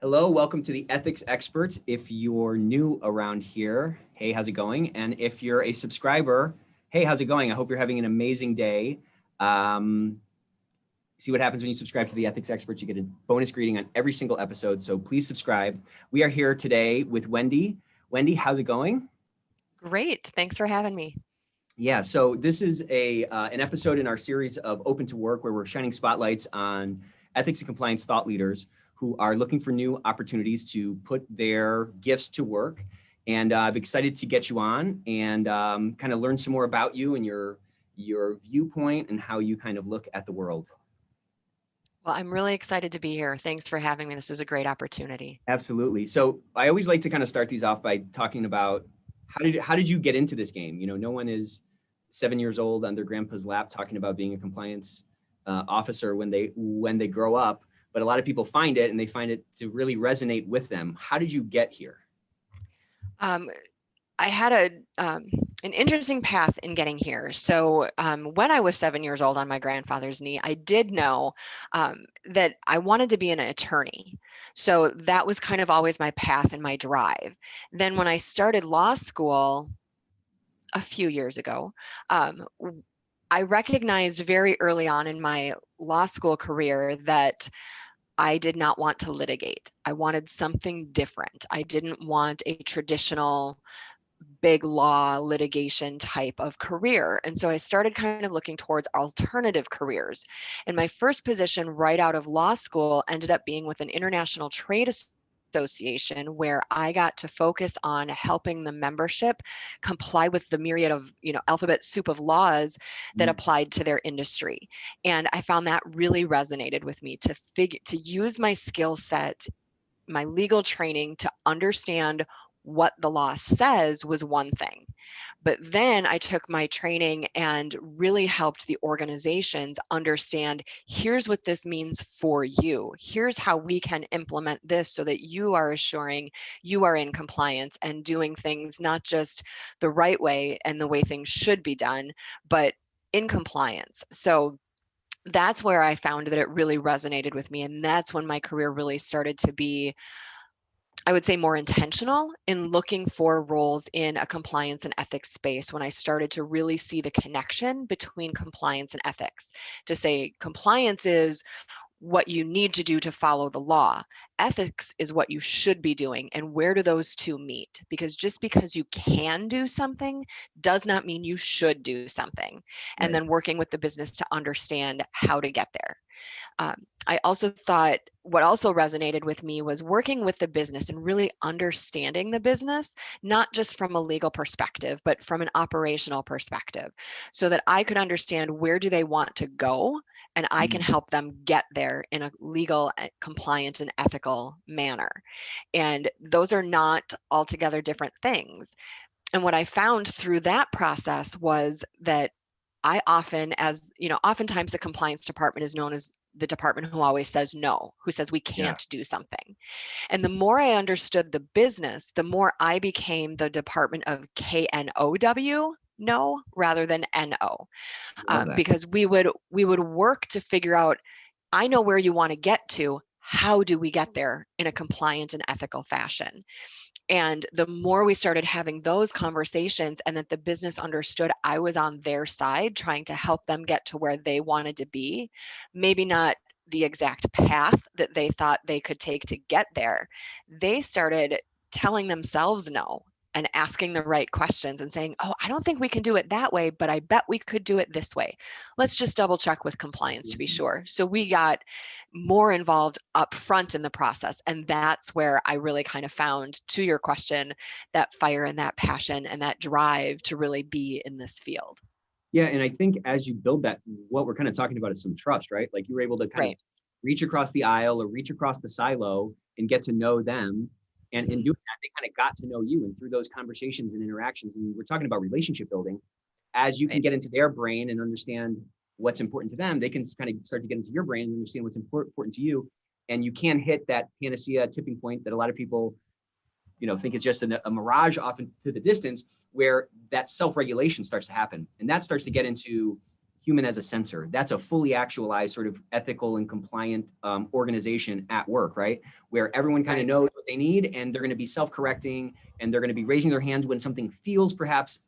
Hello, welcome to the Ethics Experts. If you're new around here, hey, how's it going? And if you're a subscriber, hey, how's it going? I hope you're having an amazing day. See what happens when you subscribe to the Ethics Experts. You get a bonus greeting on every single episode, so please subscribe. We are here today with Wendy. Wendy, how's it going? Great. Thanks for having me. Yeah, so this is an episode in our series of Open to Work where we're shining spotlights on ethics and compliance thought leaders who are looking for new opportunities to put their gifts to work. And I'm excited to get you on and kind of learn some more about you and your viewpoint and how you kind of look at the world. Well, I'm really excited to be here. Thanks for having me. This is a great opportunity. Absolutely. So I always like to kind of start these off by talking about how did you get into this game? You know, no one is 7 years old on their grandpa's lap talking about being a compliance officer when they grow up. But a lot of people find it and they find it to really resonate with them. How did you get here? I had an interesting path in getting here. So when I was 7 years old on my grandfather's knee, I did know that I wanted to be an attorney. So that was kind of always my path and my drive. Then when I started law school a few years ago, I recognized very early on in my law school career that I did not want to litigate. I wanted something different. I didn't want a traditional big law litigation type of career. And so I started kind of looking towards alternative careers. And my first position right out of law school ended up being with an international trade association where I got to focus on helping the membership comply with the myriad of, alphabet soup of laws that applied to their industry. And I found that really resonated with me to use my skill set, my legal training to understand what the law says was one thing. But then I took my training and really helped the organizations understand, here's what this means for you. Here's how we can implement this so that you are assuring you are in compliance and doing things not just the right way and the way things should be done, but in compliance. So that's where I found that it really resonated with me. And that's when my career really started to be, I would say, more intentional in looking for roles in a compliance and ethics space when I started to really see the connection between compliance and ethics. To say compliance is what you need to do to follow the law. Ethics is what you should be doing. And where do those two meet? Because just because you can do something does not mean you should do something. And Right. then working with the business to understand how to get there. I also thought what also resonated with me was working with the business and really understanding the business, not just from a legal perspective, but from an operational perspective, so that I could understand where do they want to go and I can help them get there in a legal, compliant, and ethical manner. And those are not altogether different things. And what I found through that process was that I often, oftentimes the compliance department is known as the department who always says no, who says we Yeah. can't do something. And the more I understood the business, the more I became the department of KNOW, no, rather than NO, Love that. because we would work to figure out, I know where you want to get to. How do we get there in a compliant and ethical fashion? And the more we started having those conversations and that the business understood I was on their side, trying to help them get to where they wanted to be, maybe not the exact path that they thought they could take to get there, they started telling themselves no and asking the right questions and saying, oh, I don't think we can do it that way, but I bet we could do it this way. Let's just double check with compliance to be sure. So we got more involved up front in the process. And that's where I really kind of found, to your question, that fire and that passion and that drive to really be in this field. Yeah, and I think as you build that, what we're kind of talking about is some trust, right? Like you were able to kind of Right. reach across the aisle or reach across the silo and get to know them. And in doing that, they kind of got to know you. And through those conversations and interactions, and we're talking about relationship building, as you can Right. get into their brain and understand what's important to them, they can kind of start to get into your brain and understand what's important to you. And you can hit that panacea tipping point that a lot of people think it's just a mirage off into the distance, where that self-regulation starts to happen. And that starts to get into human as a sensor. That's a fully actualized sort of ethical and compliant organization at work, right? Where everyone kind of knows what they need, and they're going to be self-correcting, and they're going to be raising their hands when something feels perhaps,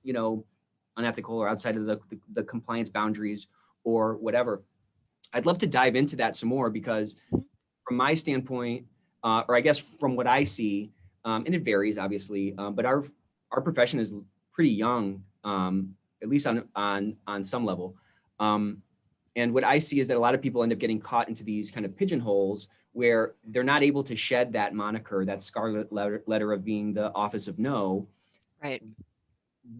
unethical or outside of the compliance boundaries or whatever. I'd love to dive into that some more, because from my standpoint, or I guess from what I see, and it varies obviously, but our profession is pretty young, at least on some level. And what I see is that a lot of people end up getting caught into these kind of pigeonholes where they're not able to shed that moniker, that scarlet letter of being the office of no. Right.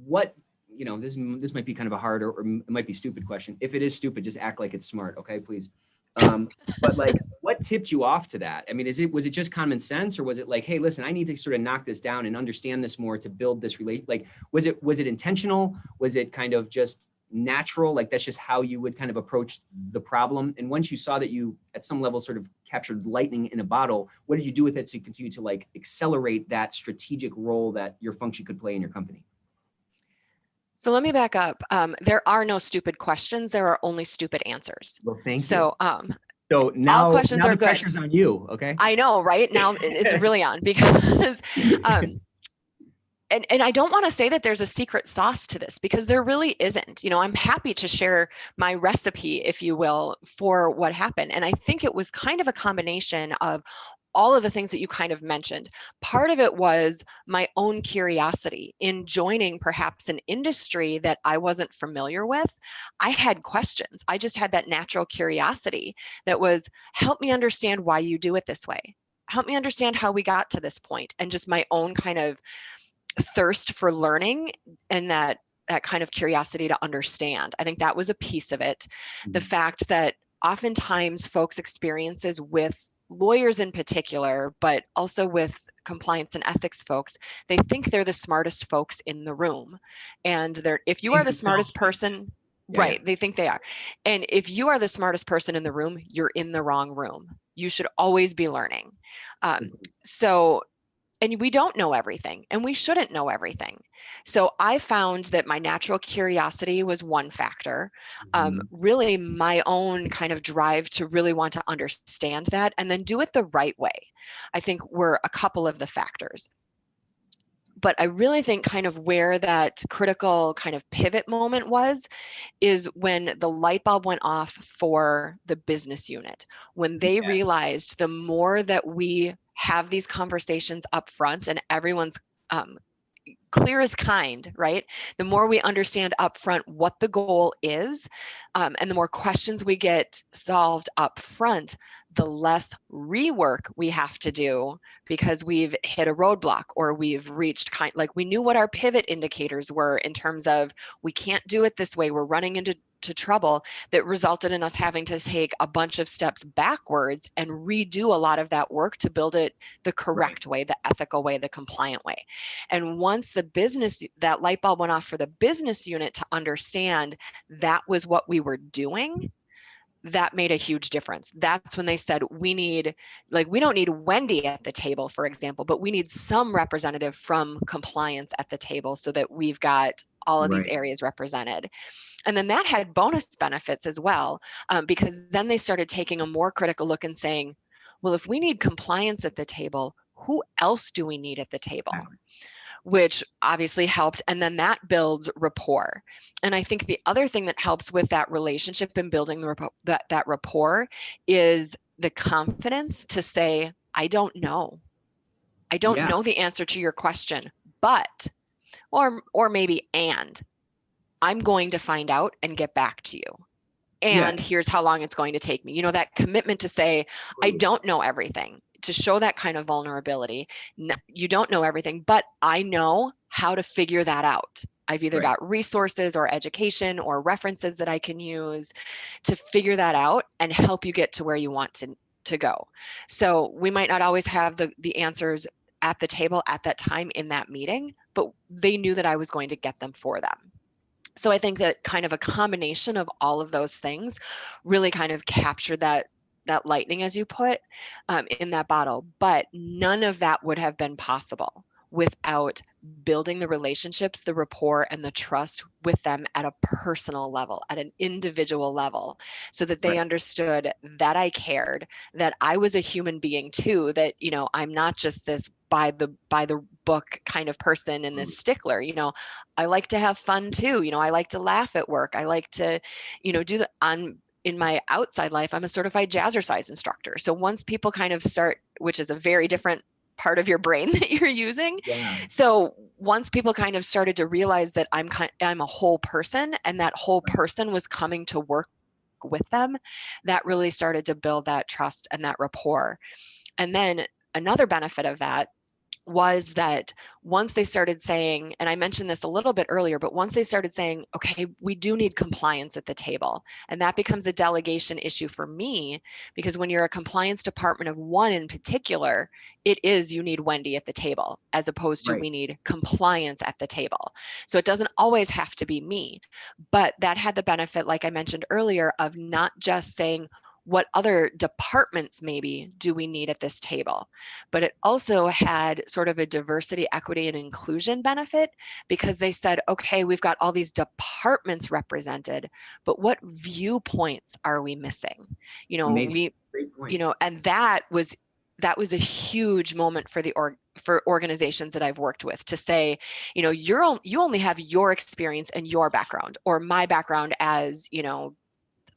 What, this might be kind of a hard, or it might be stupid question. If it is stupid, just act like it's smart. Okay, please. But like, what tipped you off to that? I mean, was it just common sense, or was it like, hey, listen, I need to sort of knock this down and understand this more to build this relation? Like, was it intentional? Was it kind of just natural? Like, that's just how you would kind of approach the problem. And once you saw that you, at some level, sort of captured lightning in a bottle, what did you do with it to continue to like accelerate that strategic role that your function could play in your company? So let me back up. There are no stupid questions. There are only stupid answers. Well, thank you. So So all now questions are the good. pressure's on you, okay? I know, right? Now it's really on, because and I don't want to say that there's a secret sauce to this, because there really isn't. I'm happy to share my recipe, if you will, for what happened. And I think it was kind of a combination of all of the things that you kind of mentioned. Part of it was my own curiosity in joining perhaps an industry that I wasn't familiar with. I had questions. I just had that natural curiosity that was, help me understand why you do it this way. Help me understand how we got to this point, and just my own kind of thirst for learning, and that kind of curiosity to understand. I think that was a piece of it. The fact that oftentimes folks' experiences with lawyers in particular, but also with compliance and ethics folks, they think they're the smartest folks in the room. And if you are the smartest person, right, they think they are. And if you are the smartest person in the room, you're in the wrong room. You should always be learning. And we don't know everything, and we shouldn't know everything. So I found that my natural curiosity was one factor, really my own kind of drive to really want to understand that and then do it the right way, I think were a couple of the factors. But I really think kind of where that critical kind of pivot moment is when the light bulb went off for the business unit, when they realized the more that we have these conversations up front and everyone's clear as kind, right? The more we understand up front what the goal is, and the more questions we get solved up front, the less rework we have to do because we've hit a roadblock or we've reached like we knew what our pivot indicators were in terms of we can't do it this way, we're running into trouble, that resulted in us having to take a bunch of steps backwards and redo a lot of that work to build it the correct way, the ethical way, the compliant way. And once that light bulb went off for the business unit to understand that was what we were doing, that made a huge difference. That's when they said, we don't need Wendy at the table, for example, but we need some representative from compliance at the table so that we've got all of these areas represented. And then that had bonus benefits as well, because then they started taking a more critical look and saying, well, if we need compliance at the table, who else do we need at the table? Which obviously helped. And then that builds rapport. And I think the other thing that helps with that relationship and building that rapport is the confidence to say, I don't know. I don't know the answer to your question, but, or maybe, and I'm going to find out and get back to you. And here's how long it's going to take me. That commitment to say, I don't know everything, to show that kind of vulnerability. You don't know everything, but I know how to figure that out. I've either got resources or education or references that I can use to figure that out and help you get to where you want to go. So we might not always have the answers at the table at that time in that meeting, but they knew that I was going to get them for them. So I think that kind of a combination of all of those things really kind of captured that lightning, as you put, in that bottle. But none of that would have been possible without building the relationships, the rapport, and the trust with them at a personal level, at an individual level, so that they Right. understood that I cared, that I was a human being too, that, I'm not just this by the book kind of person and this stickler. I like to have fun too. I like to laugh at work. I like to, do the on in my outside life, I'm a certified jazzercise instructor. So once people kind of start, which is a very different part of your brain that you're using. Yeah. So once people kind of started to realize that I'm a whole person, and that whole Right. person was coming to work with them, that really started to build that trust and that rapport. And then another benefit of that was that once they started saying, and I mentioned this a little bit earlier, but once they started saying, okay, we do need compliance at the table, and that becomes a delegation issue for me, because when you're a compliance department of one in particular, it is you need Wendy at the table, as opposed to Right. we need compliance at the table. So it doesn't always have to be me, but that had the benefit, like I mentioned earlier, of not just saying, what other departments maybe do we need at this table? But it also had sort of a diversity, equity, and inclusion benefit, because they said, okay, we've got all these departments represented, but what viewpoints are we missing? Amazing. Great point. And that was a huge moment for for organizations that I've worked with, to say, you only have your experience and your background, or my background as,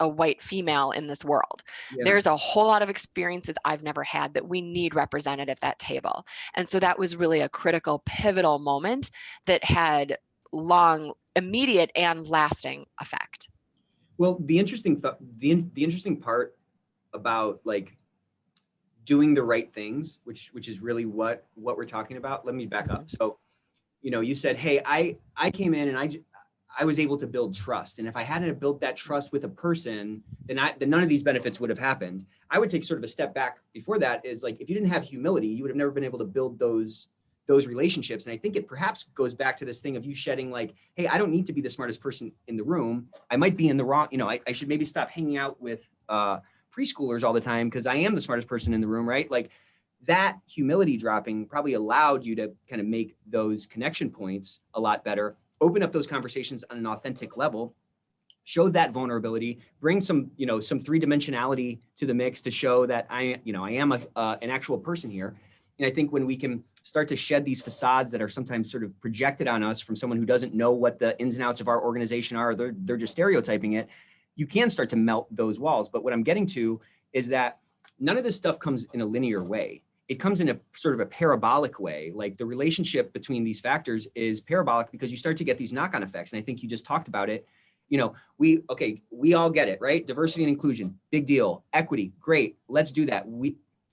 a white female in this world. Yeah. There's a whole lot of experiences I've never had that we need represented at that table. And so that was really a critical, pivotal moment that had long, immediate, and lasting effect. Well, the interesting part about like doing the right things, which is really what we're talking about. Let me back up. Mhm. So, you said, "Hey, I came in and I was able to build trust, and if I hadn't built that trust with a person, then none of these benefits would have happened." I would take sort of a step back before that. Is like, if you didn't have humility, you would have never been able to build those relationships. And I think it perhaps goes back to this thing of you shedding like, "Hey, I don't need to be the smartest person in the room. I might be in the wrong. I should maybe stop hanging out with preschoolers all the time because I am the smartest person in the room," right? Like, that humility dropping probably allowed you to kind of make those connection points a lot better, open up those conversations on an authentic level, show that vulnerability, bring some three-dimensionality to the mix to show that I am an actual person here. And I think when we can start to shed these facades that are sometimes sort of projected on us from someone who doesn't know what the ins and outs of our organization are, they're just stereotyping it, you can start to melt those walls. But what I'm getting to is that none of this stuff comes in a linear way. It comes in a sort of a parabolic way. Like, the relationship between these factors is parabolic because you start to get these knock-on effects. And I think you just talked about it. We all get it, right? Diversity and inclusion, big deal. Equity, great. Let's do that.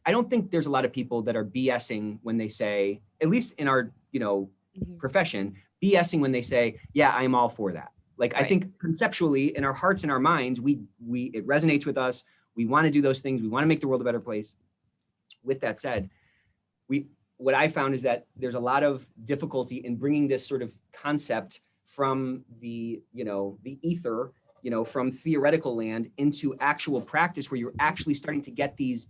I don't think there's a lot of people that are BSing when they say, at least in our, Mhm. profession, BSing when they say, yeah, I'm all for that. Like, I Right. think conceptually in our hearts and our minds, it resonates with us. We want to do those things. We want to make the world a better place. With that said, what I found is that there's a lot of difficulty in bringing this sort of concept from the ether, from theoretical land into actual practice, where you're actually starting to get these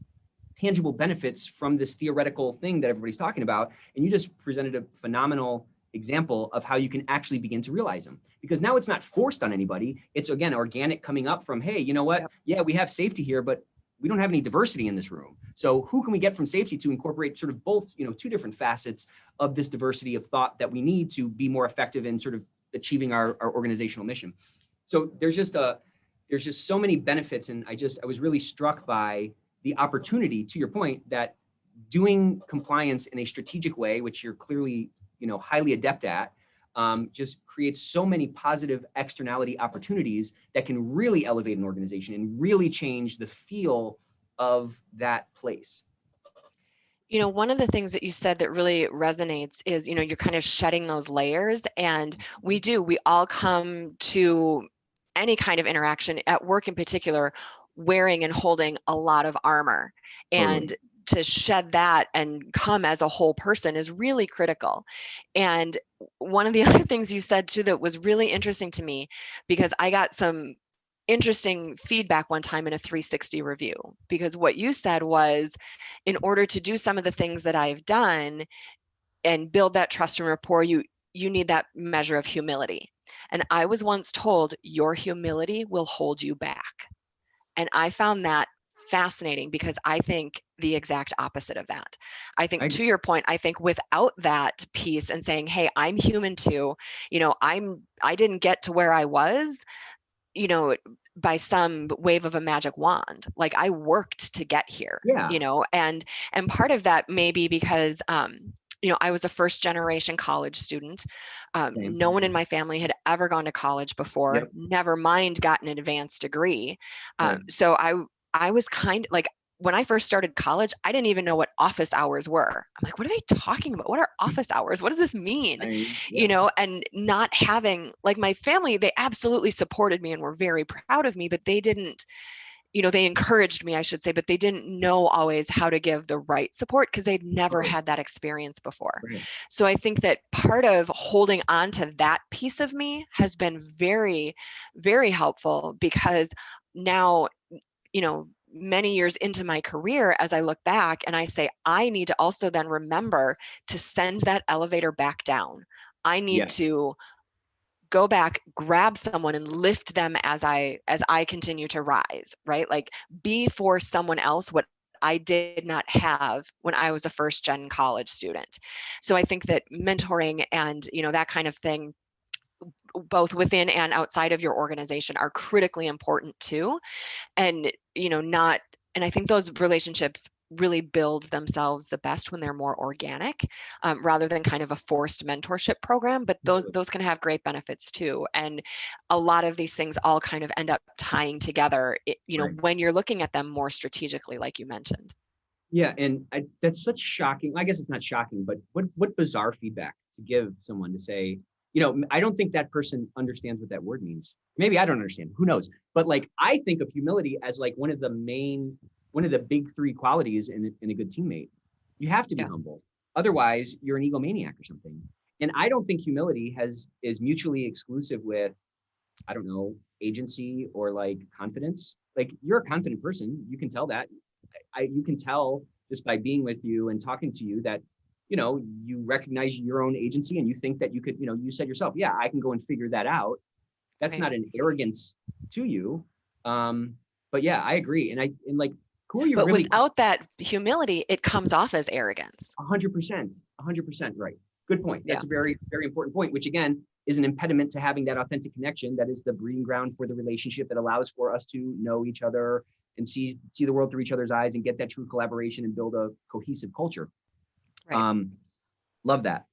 tangible benefits from this theoretical thing that everybody's talking about. And you just presented a phenomenal example of how you can actually begin to realize them, because now it's not forced on anybody. It's, again, organic, coming up from, hey, you know what? Yep. Yeah, we have safety here, but we don't have any diversity in this room. So who can we get from safety to incorporate sort of both, two different facets of this diversity of thought that we need to be more effective in sort of achieving our organizational mission. So there's just so many benefits. And I was really struck by the opportunity, to your point, that doing compliance in a strategic way, which you're clearly, highly adept at, just creates so many positive externality opportunities that can really elevate an organization and really change the feel of that place. One of the things that you said that really resonates is, you're kind of shedding those layers. And we all come to any kind of interaction at work in particular, wearing and holding a lot of armor. Totally. And to shed that and come as a whole person is really critical. And one of the other things you said too that was really interesting to me, because I got some interesting feedback one time in a 360 review, because what you said was, in order to do some of the things that I've done, build that trust and rapport, you need that measure of humility. And I was once told, your humility will hold you back. And I found that fascinating, because I think the exact opposite of that. I think, I to your point, I think without that piece and saying, hey, I'm human too, I didn't get to where I was, by some wave of a magic wand. Like, I worked to get here, yeah, and part of that may be because, I was a first generation college student. same. No one in my family had ever gone to college before, Yep, never mind gotten an advanced degree. right. So I was kind of like, when I first started college, I didn't even know what office hours were. I'm like, what are they talking about? What are office hours? What does this mean? Yeah, And not having, like, my family, they absolutely supported me and were very proud of me, but they didn't, they encouraged me, I should say, but they didn't know always how to give the right support, because they'd never totally. had that experience before. Right. So I think that part of holding on to that piece of me has been very, very helpful, because now, many years into my career, as I look back and I say, I need to also then remember to send that elevator back down. I need Yes. to go back, grab someone and lift them as I continue to rise, right? Like, be for someone else what I did not have when I was a first gen college student. So I think that mentoring and, that kind of thing, both within and outside of your organization, are critically important too. And, not, and I think those relationships really build themselves the best when they're more organic, rather than kind of a forced mentorship program. But those can have great benefits too. And a lot of these things all kind of end up tying together, Right. when you're looking at them more strategically, like you mentioned. Yeah, and that's such shocking. I guess it's not shocking, but what bizarre feedback to give someone to say, I don't think that person understands what that word means. Maybe I don't understand. Who knows? But like, I think of humility as like one of the big three qualities in a good teammate. You have to be Yeah. humble. Otherwise, you're an egomaniac or something. And I don't think humility is mutually exclusive with, I don't know, agency or like confidence. Like, you're a confident person. You can tell that. You can tell just by being with you and talking to you that, you recognize your own agency and you think that you could, you said yourself, yeah, I can go and figure that out. That's Right. not an arrogance to you. But yeah, I agree. And like, who are you But really? without that humility, it comes off as arrogance. 100%, 100% right. Good point. Yeah. That's a very, very important point, which again is an impediment to having that authentic connection. That is the breeding ground for the relationship that allows for us to know each other and see the world through each other's eyes and get that true collaboration and build a cohesive culture. Right. Um, Love that.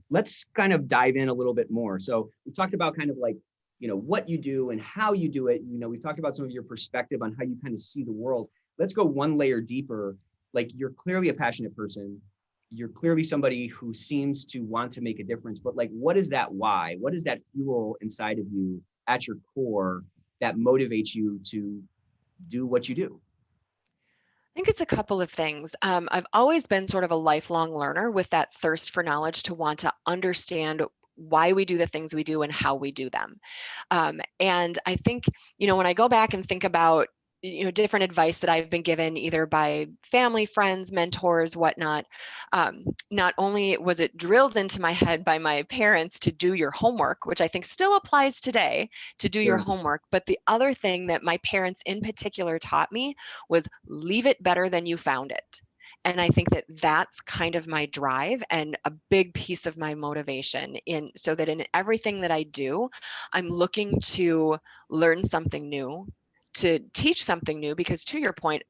Let's kind of dive in a little bit more. So we talked about kind of like, what you do and how you do it. We've talked about some of your perspective on how you kind of see the world. Let's go one layer deeper. Like, you're clearly a passionate person. You're clearly somebody who seems to want to make a difference, but like, what is that why? What is that fuel inside of you at your core that motivates you to do what you do? I think it's a couple of things. I've always been sort of a lifelong learner with that thirst for knowledge, to want to understand why we do the things we do and how we do them. And I think, when I go back and think about, different advice that I've been given either by family, friends, mentors, whatnot, not only was it drilled into my head by my parents to do your homework, which I think still applies today, to do your Sure. homework, but the other thing that my parents in particular taught me was, leave it better than you found it. And I think that that's kind of my drive and a big piece of my motivation, so that in everything that I do, I'm looking to learn something new, to teach something new, because to your point,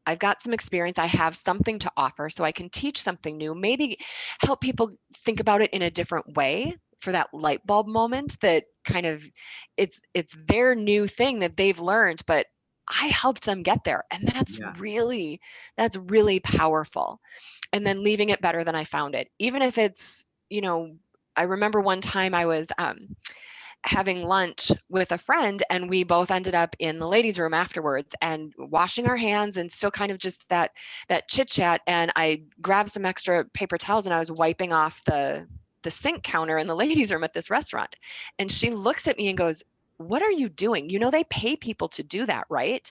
I've got some experience, I have something to offer, so I can teach something new, maybe help people think about it in a different way, for that light bulb moment, that kind of, it's their new thing that they've learned, but I helped them get there. And Yeah. that's really powerful. And then leaving it better than I found it, even if it's, I remember one time I was having lunch with a friend, and we both ended up in the ladies' room afterwards and washing our hands, and still kind of just that chit chat. And I grabbed some extra paper towels and I was wiping off the sink counter in the ladies' room at this restaurant. And she looks at me and goes, "What are you doing? They pay people to do that, right?"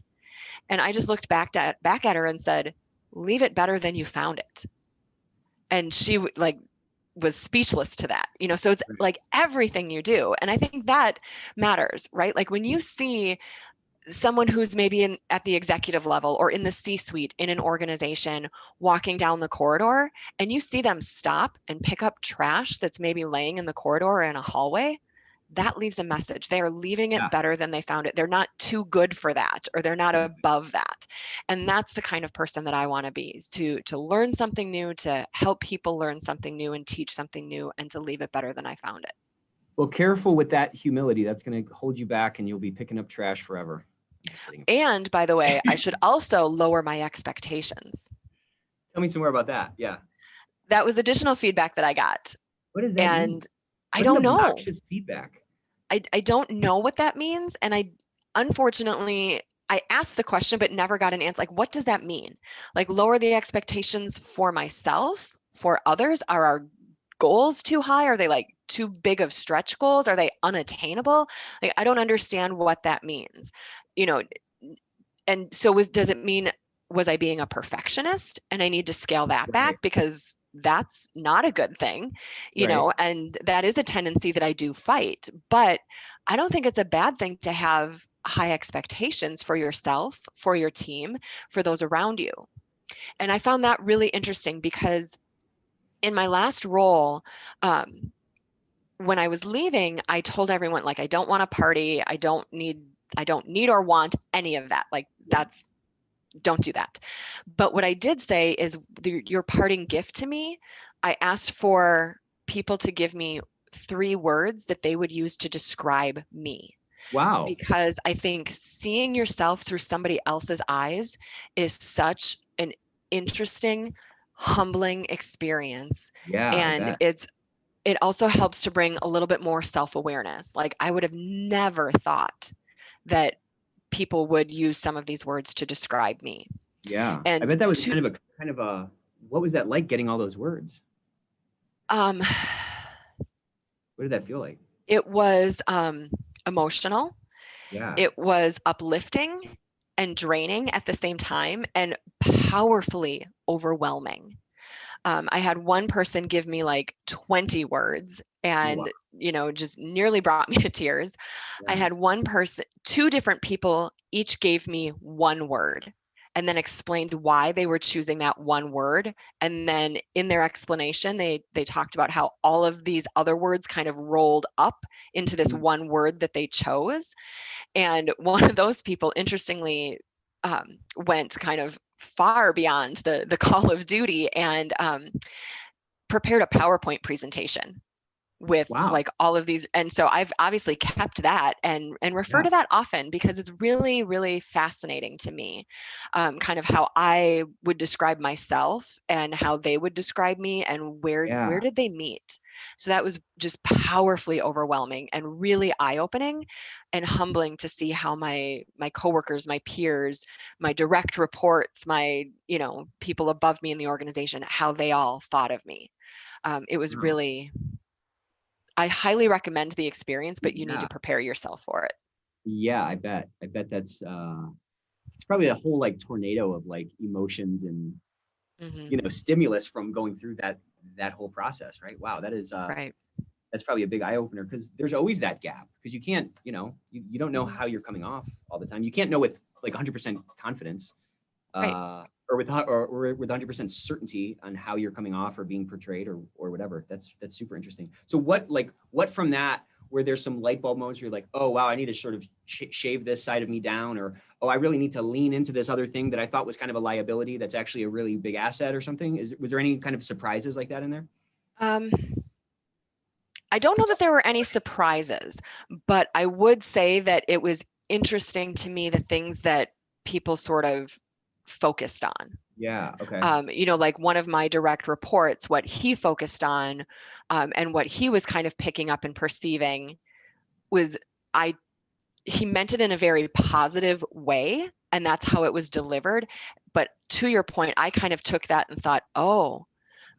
And I just looked back at her and said, "Leave it better than you found it." And she like was speechless to that, so it's Right. like everything you do. And I think that matters, right? Like when you see someone who's maybe at the executive level or in the C-suite in an organization walking down the corridor, and you see them stop and pick up trash that's maybe laying in the corridor or in a hallway, that leaves a message. They are leaving it Yeah. better than they found it. They're not too good for that, or they're not above that. And that's the kind of person that I want to be, is to learn something new, to help people learn something new and teach something new, and to leave it better than I found it. Well, careful with that humility. That's going to hold you back and you'll be picking up trash forever. I'm just kidding. And by the way, I should also lower my expectations. Tell me some more about that. Yeah. That was additional feedback that I got. What does that mean? And I What an don't know. obnoxious feedback. I don't know what that means. And unfortunately, I asked the question, but never got an answer. Like, what does that mean? Like, lower the expectations for myself, for others? Are our goals too high? Are they like too big of stretch goals? Are they unattainable? Like, I don't understand what that means. You know, and so does it mean, was I being a perfectionist and I need to scale that Right. back, because that's not a good thing, Right. and that is a tendency that I do fight. But I don't think it's a bad thing to have high expectations for yourself, for your team, for those around you. And I found that really interesting because in my last role, when I was leaving, I told everyone, like, I don't want a party. I don't need or want any of that. Like, that's, don't do that. But what I did say is, your parting gift to me, I asked for people to give me 3 words that they would use to describe me. Wow. Because I think seeing yourself through somebody else's eyes is such an interesting, humbling experience. Yeah, I And bet. it also helps to bring a little bit more self-awareness. Like, I would have never thought that people would use some of these words to describe me. Yeah. I And bet that was to kind of a what was that like getting all those words? um What did that feel like? it was emotional, Yeah. it was uplifting and draining at the same time, and powerfully overwhelming. I had one person give me like 20 words, Wow. and just nearly brought me to tears. I Yeah. had one person, 2 different people each gave me 1 word and then explained why they were choosing that 1 word. And then in their explanation, they talked about how all of these other words kind of rolled up into this Mm. 1 word that they chose. And one of those people, interestingly, went kind of far beyond the call of duty, and prepared a PowerPoint presentation with Wow. like all of these. And so I've obviously kept that and refer Yeah. to that often, because it's really, really fascinating to me, kind of how I would describe myself and how they would describe me, and where Yeah. did they meet. So that was just powerfully overwhelming and really eye-opening and humbling to see how my coworkers, my peers, my direct reports, my people above me in the organization, how they all thought of me. It was Wow. really, I highly recommend the experience, but you need Yeah. to prepare yourself for it. Yeah, I bet. I bet that's it's probably a whole like tornado of like emotions and Hmm. stimulus from going through that whole process, right? Wow, that is Right. that's probably a big eye opener because there's always that gap because you can't, you don't know Hmm. how you're coming off all the time. You can't know with like 100% confidence Right. or with 100% certainty on how you're coming off or being portrayed or whatever. That's super interesting. So what from that where there's some light bulb moments where you're like, oh wow, I need to sort of shave this side of me down, or oh, I really need to lean into this other thing that I thought was kind of a liability that's actually a really big asset or something. Was there any kind of surprises like that in there? Um, I don't know that there were any surprises, but I would say that it was interesting to me, the things that people sort of focused on. Yeah. Okay. Like one of my direct reports, what he focused on, and what he was kind of picking up and perceiving was, I he meant it in a very positive way, and that's how it was delivered. But to your point, I kind of took that and thought, oh,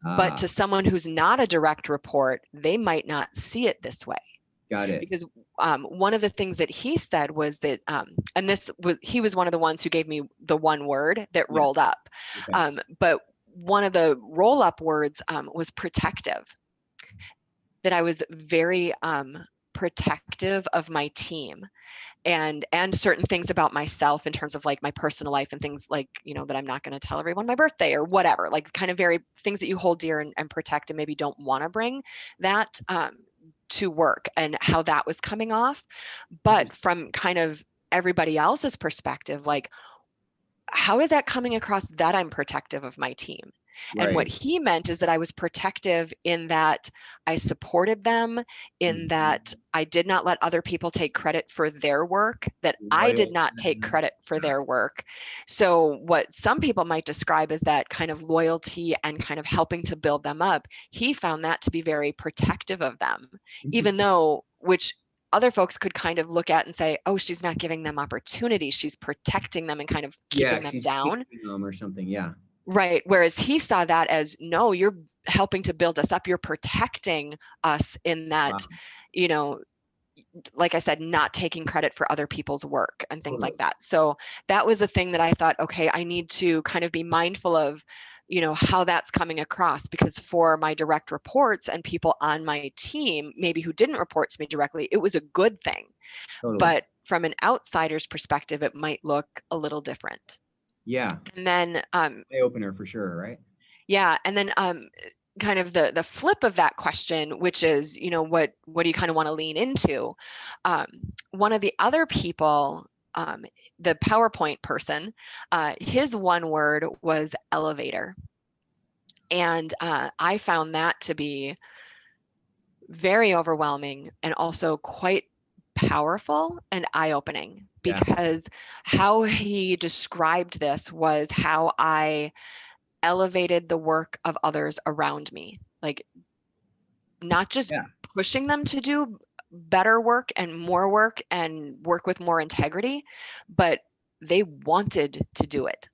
but Ah, to someone who's not a direct report, they might not see it this way. got it. Because one of the things that he said was that, and he was one of the ones who gave me the 1 word that Yeah. rolled up. Okay. But one of the roll up words was protective, that I was very protective of my team and certain things about myself in terms of like my personal life and things like, that I'm not going to tell everyone my birthday or whatever, like kind of very things that you hold dear and protect and maybe don't want to bring that to work, and how that was coming off. But from kind of everybody else's perspective, like, how is that coming across that I'm protective of my team? And what Right. he meant is that I was protective in that I supported them, in that I did not let other people take credit for their work, that I did Loyal. not take credit for their work. So, what some people might describe as that kind of loyalty and kind of helping to build them up, he found that to be very protective of them, even Interesting. though, which other folks could kind of look at and say, oh, she's not giving them opportunity. She's protecting them and kind of Yeah, keeping them she's down. teaching them or something. Yeah. Right. Whereas he saw that as, no, you're helping to build us up. You're protecting us in Wow. that, you know, like I said, not taking credit for other people's work and things like Totally. that. So that was a thing that I thought, okay, I need to kind of be mindful of, how that's coming across, because for my direct reports and people on my team, maybe who didn't report to me directly, it was a good thing. Totally. But from an outsider's perspective, it might look a little different. Yeah. And then Eye opener for sure. Right. yeah, and then kind of the flip of that question, which is, what do you kind of want to lean into? Um, One of the other people, the PowerPoint person, his one word was elevator. And I found that to be very overwhelming and also quite powerful and eye-opening, Yeah. because how he described this was how I elevated the work of others around me. Like, not just Yeah. pushing them to do better work and work with more integrity, but they wanted to do it.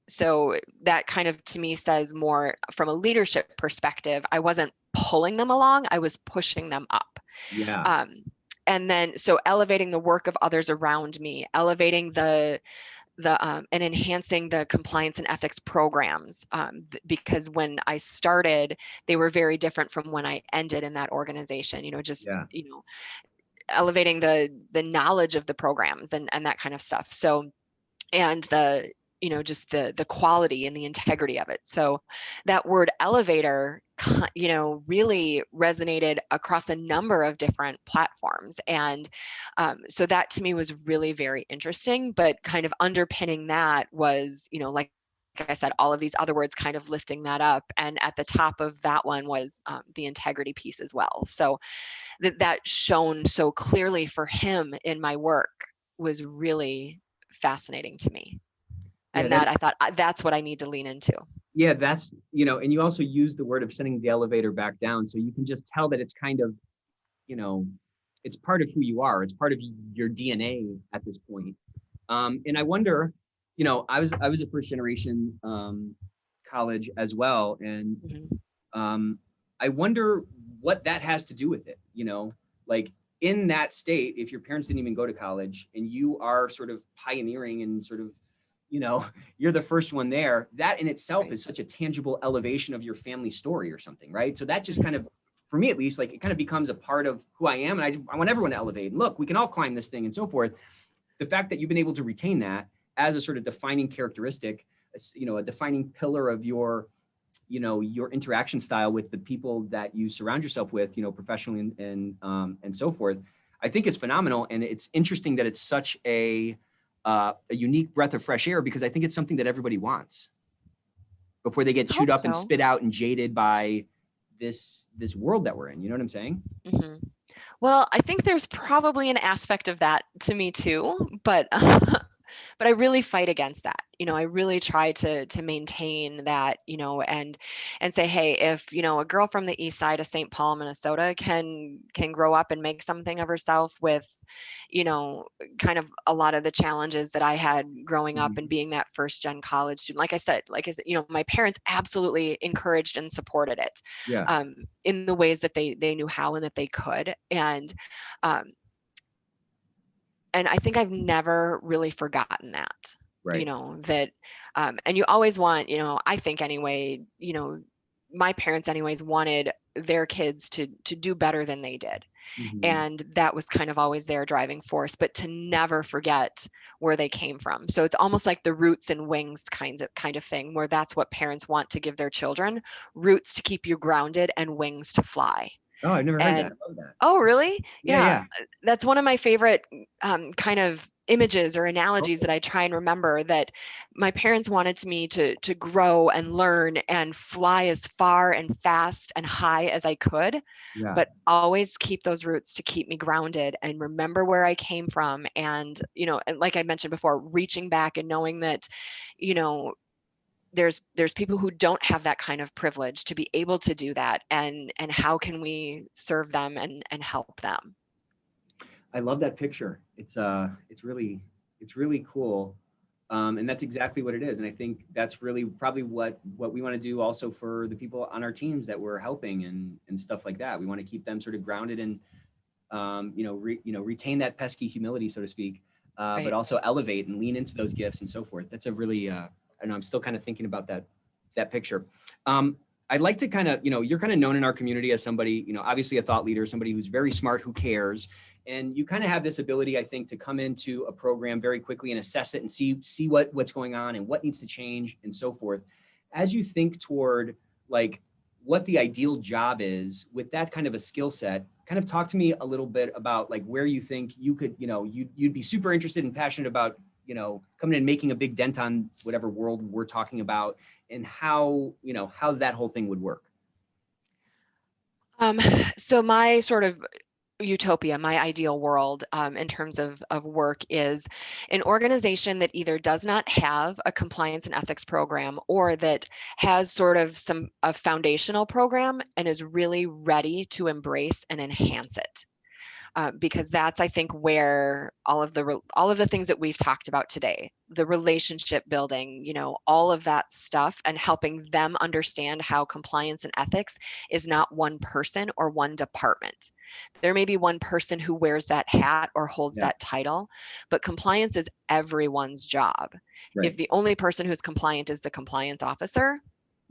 So that kind of to me says more from a leadership perspective. I wasn't pulling them along, I was pushing them up. Yeah. Um, and then so elevating the work of others around me, elevating the and enhancing the compliance and ethics programs, because when I started, they were very different from when I ended in that organization. Just Yeah. elevating the knowledge of the programs and that kind of stuff. So, and the just the quality and the integrity of it. So that word elevator really resonated across a number of different platforms. And so that to me was really very interesting, but kind of underpinning that was, like I said, all of these other words kind of lifting that up. And at the top of that one was the integrity piece as well. So that shone so clearly for him in my work was really fascinating to me. Yeah. And that I thought, that's what I need to lean into. Yeah, that's, and you also use the word of sending the elevator back down. So you can just tell that it's kind of, you know, it's part of who you are. It's part of your DNA at this point. And I wonder, I was a first generation college as well. And Mhm. I wonder what that has to do with it, like in that state, if your parents didn't even go to college and you are sort of pioneering and sort of, you know, you're the first one there, that in itself Right. is such a tangible elevation of your family story or something, right? So that just kind Mhm. of, for me at least, like it kind of becomes a part of who I am. And I want everyone to elevate. And look, we can all climb this thing and so forth. The fact that you've been able to retain that as a sort of defining characteristic, a defining pillar of your interaction style with the people that you surround yourself with, professionally and so forth, I think is phenomenal. And it's interesting that it's such a unique breath of fresh air, because I think it's something that everybody wants before they get I chewed hope up and so. spit out and jaded by this world that we're in. You know what I'm saying? Mhm. Well, I think there's probably an aspect of that to me too, but but I really fight against that. I really try to maintain that, and say, hey, if a girl from the east side of St. Paul, Minnesota can grow up and make something of herself with, you know, kind of a lot of the challenges that I had growing up and Mhm. being that first gen college student. Like I said, my parents absolutely encouraged and supported it, Yeah. in the ways that they knew how and that they could. Um, and I think I've never really forgotten that, Right. that And you always want, I think anyway, my parents anyways wanted their kids to do better than they did. Mhm. And that was kind of always their driving force, but to never forget where they came from. So it's almost like the roots and wings kind of thing, where that's what parents want to give their children: roots to keep you grounded and wings to fly. Oh, I've never heard that. And I love that. oh, really? Yeah, Yeah, yeah. that's one of my favorite kind of images or analogies Okay. that I try and remember, that my parents wanted me to grow and learn and fly as far and fast and high as I could, Yeah. but always keep those roots to keep me grounded and remember where I came from. And, and like I mentioned before, reaching back and knowing that, you know, there's people who don't have that kind of privilege to be able to do that, and how can we serve them and help them. I love that picture. It's really cool. And that's exactly what it is. And I think that's really probably what we want to do also for the people on our teams that we're helping and stuff like that. We want to keep them sort of grounded and retain that pesky humility, so to speak, but Right. also elevate and lean into those gifts and so forth. That's a really, I know, I'm still kind of thinking about that picture. I'd like to kind of, you're kind of known in our community as somebody, obviously a thought leader, somebody who's very smart, who cares. And you kind of have this ability, I think, to come into a program very quickly and assess it and see what's going on and what needs to change and so forth. As you think toward like what the ideal job is with that kind of a skill set, kind of talk to me a little bit about like where you think you could, you'd be super interested and passionate about, coming in and making a big dent on whatever world we're talking about, and how that whole thing would work. Um, so my sort of utopia, my ideal world, in terms of work, is an organization that either does not have a compliance and ethics program, or that has sort of a foundational program and is really ready to embrace and enhance it. Because that's, I think, where all of the things that we've talked about today, the relationship building, all of that stuff, and helping them understand how compliance and ethics is not one person or one department. There may be one person who wears that hat or holds Yeah. that title, but compliance is everyone's job. Right. If the only person who's compliant is the compliance officer,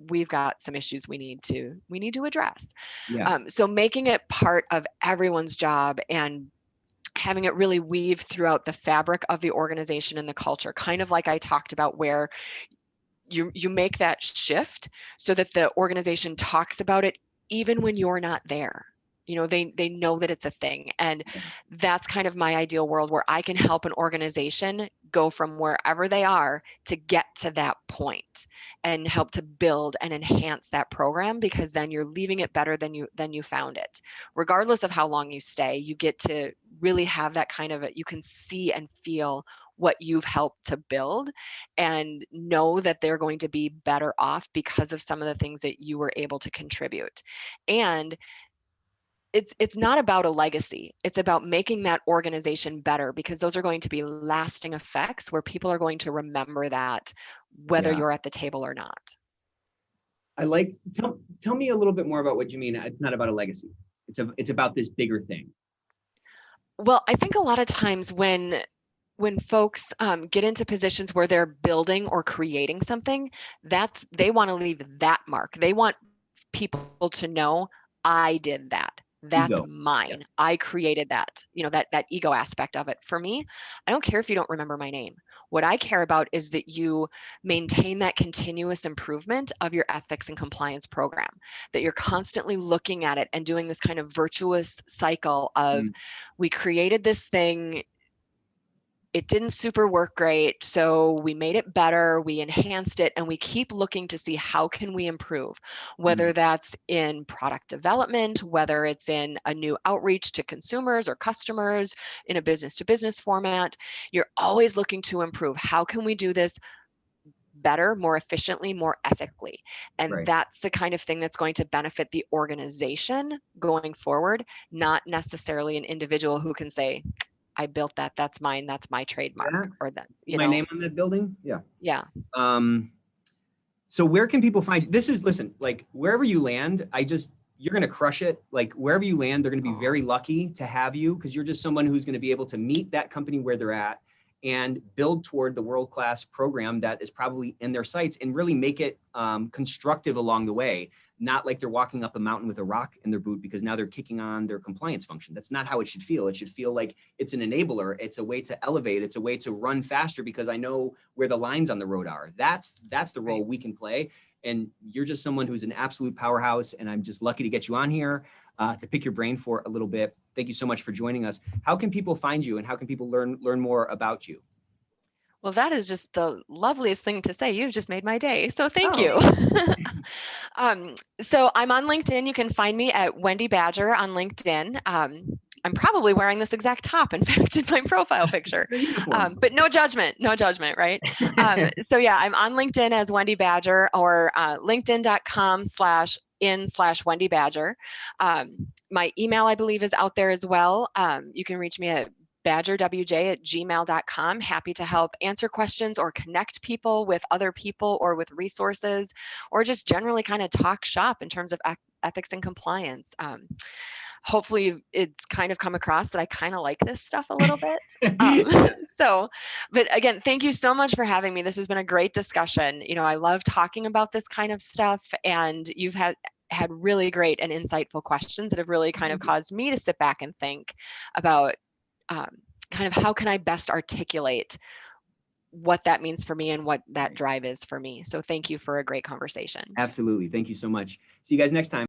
we've got some issues we need to address. Yeah. So making it part of everyone's job and having it really weave throughout the fabric of the organization and the culture, kind of like I talked about, where you make that shift so that the organization talks about it even when you're not there. They know that it's a thing. And that's kind of my ideal world, where I can help an organization go from wherever they are to get to that point and help to build and enhance that program, because then you're leaving it better than you found it. Regardless of how long you stay, you get to really have that kind of you can see and feel what you've helped to build, and know that they're going to be better off because of some of the things that you were able to contribute. And it's not about a legacy. It's about making that organization better, because those are going to be lasting effects where people are going to remember that, whether Yeah. you're at the table or not. Tell me a little bit more about what you mean. It's not about a legacy. It's about this bigger thing. Well, I think a lot of times when folks get into positions where they're building or creating something, they want to leave that mark. They want people to know, I did that. That's Ego. Yeah. mine. I created that. That ego aspect of it. For me, I don't care if you don't remember my name. What I care about is that you maintain that continuous improvement of your ethics and compliance program, that you're constantly looking at it and doing this kind of virtuous cycle of, Mm. we created this thing, it didn't super work great, so we made it better, we enhanced it, and we keep looking to see how can we improve, whether Mm. that's in product development, whether it's in a new outreach to consumers or customers, in a business to business format. You're always looking to improve. How can we do this better, more efficiently, more ethically? And Right. that's the kind of thing that's going to benefit the organization going forward, not necessarily an individual who can say, I built that, that's mine, that's my trademark, Yeah. or that, My name on that building. Yeah. yeah. Um, so where can people find this? Listen, like wherever you land, you're going to crush it. Like wherever you land, they're going to be very lucky to have you, because you're just someone who's going to be able to meet that company where they're at and build toward the world-class program that is probably in their sights, and really make it constructive along the way. Not like they're walking up a mountain with a rock in their boot because now they're kicking on their compliance function. That's not how it should feel. It should feel like it's an enabler. It's a way to elevate. It's a way to run faster because I know where the lines on the road are. That's the role we can play. And you're just someone who's an absolute powerhouse. And I'm just lucky to get you on here to pick your brain for a little bit. Thank you so much for joining us. How can people find you, and how can people learn more about you? Well, that is just the loveliest thing to say. You've just made my day. So thank Oh. you. So I'm on LinkedIn. You can find me at Wendy Badger on LinkedIn. I'm probably wearing this exact top, in fact, in my profile picture. But no judgment, right? So yeah, I'm on LinkedIn as Wendy Badger, or linkedin.com/Wendy Badger. My email, I believe, is out there as well. You can reach me at badgerwj@gmail.com. Happy to help answer questions or connect people with other people or with resources, or just generally kind of talk shop in terms of ethics and compliance. Hopefully it's kind of come across that I kind of like this stuff a little bit. But again, thank you so much for having me. This has been a great discussion. I love talking about this kind of stuff, and you've had really great and insightful questions that have really kind of caused me to sit back and think about kind of how can I best articulate what that means for me and what that drive is for me. So thank you for a great conversation. Absolutely. Thank you so much. See you guys next time.